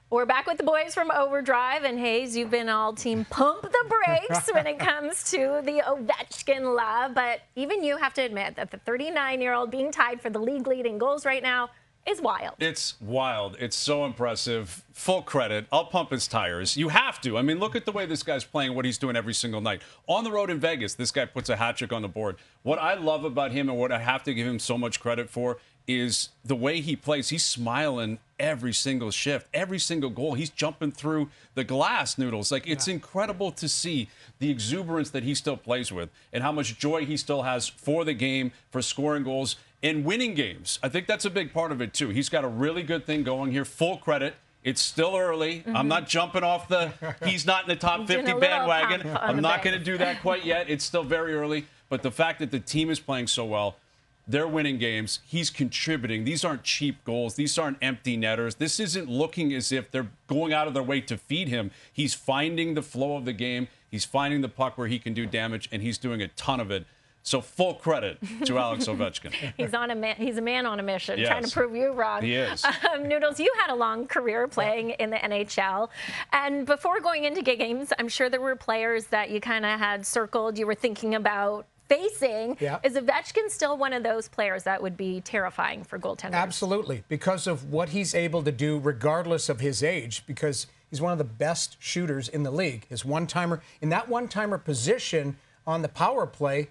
We're back with the boys from Overdrive, and Hayes, you've been all team pump the brakes when it comes to the Ovechkin love, but even you have to admit that the 39-year-old being tied for the league lead in goals right now is wild. It's wild. It's so impressive. Full credit. I'll pump his tires. You have to. I mean, look at the way this guy's playing, what he's doing every single night. On the road in Vegas, this guy puts a hat trick on the board. What I love about him and what I have to give him so much credit for is the way he plays. He's smiling every single shift, every single goal. He's jumping through the glass noodles. Like, it's incredible to see the exuberance that he still plays with and how much joy he still has for the game, for scoring goals and winning games. I think that's a big part of it, too. He's got a really good thing going here. Full credit. It's still early. I'm not jumping off the he's not in the top 50 bandwagon. I'm not going to do that quite yet. It's still very early. But the fact that the team is playing so well, they're winning games. He's contributing. These aren't cheap goals. These aren't empty netters. This isn't looking as if they're going out of their way to feed him. He's finding the flow of the game. He's finding the puck where he can do damage, and he's doing a ton of it. So full credit to Alex Ovechkin. He's a man on a mission, yes, trying to prove you wrong. He is. Noodles, you had a long career playing in the NHL. And before going into games, I'm sure there were players that you kind of had circled, you were thinking about facing. Yeah. Is Ovechkin still one of those players that would be terrifying for goaltenders? Absolutely, because of what he's able to do regardless of his age, because he's one of the best shooters in the league. His one-timer, in that one-timer position on the power play,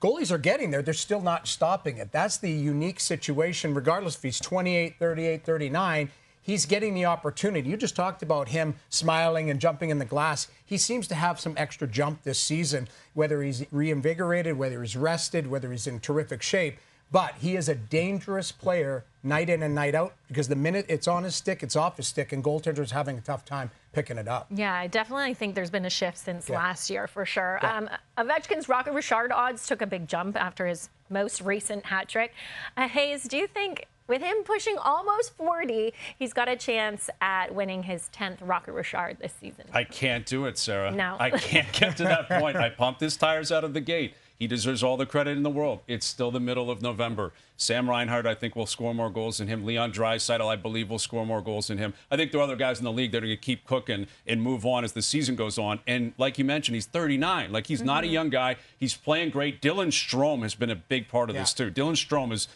goalies are getting there. They're still not stopping it. That's the unique situation, regardless if he's 28, 38, 39. He's getting the opportunity. You just talked about him smiling and jumping in the glass. He seems to have some extra jump this season, whether he's reinvigorated, whether he's rested, whether he's in terrific shape. But he is a dangerous player night in and night out, because the minute it's on his stick, it's off his stick, and goaltenders having a tough time picking it up. Yeah, I definitely think there's been a shift since last year, for sure. Yeah. Ovechkin's Rocket Richard odds took a big jump after his most recent hat trick. Hayes, do you think with him pushing almost 40, he's got a chance at winning his 10th Rocket Richard this season? I can't do it, Sarah. No. I can't get to that point. I pumped his tires out of the gate. He deserves all the credit in the world. It's still the middle of November. Sam Reinhart, I think, will score more goals than him. Leon Draisaitl, I believe, will score more goals than him. I think there are other guys in the league that are going to keep cooking and move on as the season goes on. And like you mentioned, he's 39. Like, he's not a young guy. He's playing great. Dylan Strome has been a big part of this, too. Dylan Strome is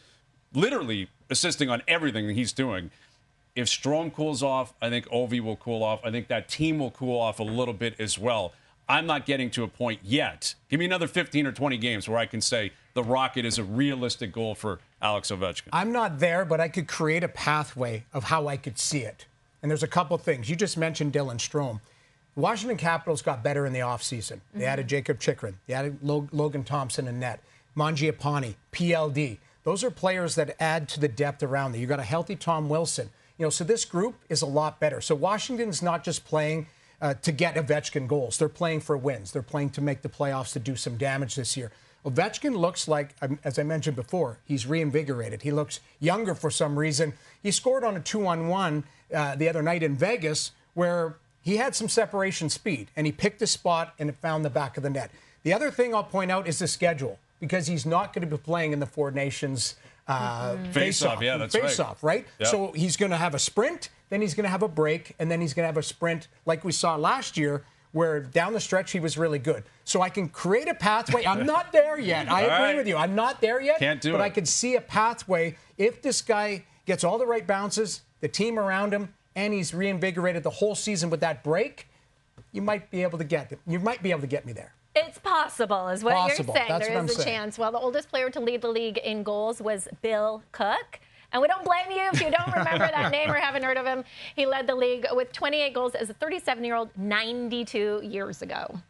literally assisting on everything that he's doing. If Strome cools off, I think Ovi will cool off. I think that team will cool off a little bit as well. I'm not getting to a point yet. Give me another 15 or 20 games where I can say the Rocket is a realistic goal for Alex Ovechkin. I'm not there, but I could create a pathway of how I could see it. And there's a couple things. You just mentioned Dylan Strome. The Washington Capitals got better in the offseason. They added Jacob Chychrun. They added Logan Thompson in net. Mangiapane, PLD. Those are players that add to the depth around there. You got a healthy Tom Wilson. You know, so this group is a lot better. So Washington's not just playing to get Ovechkin goals. They're playing for wins. They're playing to make the playoffs, to do some damage this year. Ovechkin looks like, as I mentioned before, he's reinvigorated. He looks younger for some reason. He scored on a 2-on-1 the other night in Vegas, where he had some separation speed, and he picked a spot and it found the back of the net. The other thing I'll point out is the schedule, because he's not going to be playing in the Four Nations face-off. Yeah, that's face-off, right? Yep. So he's going to have a sprint, then he's going to have a break, and then he's going to have a sprint like we saw last year, where down the stretch he was really good. So I can create a pathway. I'm not there yet. I agree with you. I'm not there yet. Can't do it. But I can see a pathway if this guy gets all the right bounces, the team around him, and he's reinvigorated the whole season with that break. You might be able to get me there. It's possible, is what you're saying. That's there is a chance. Well, the oldest player to lead the league in goals was Bill Cook. And we don't blame you if you don't remember that name or haven't heard of him. He led the league with 28 goals as a 37-year-old 92 years ago.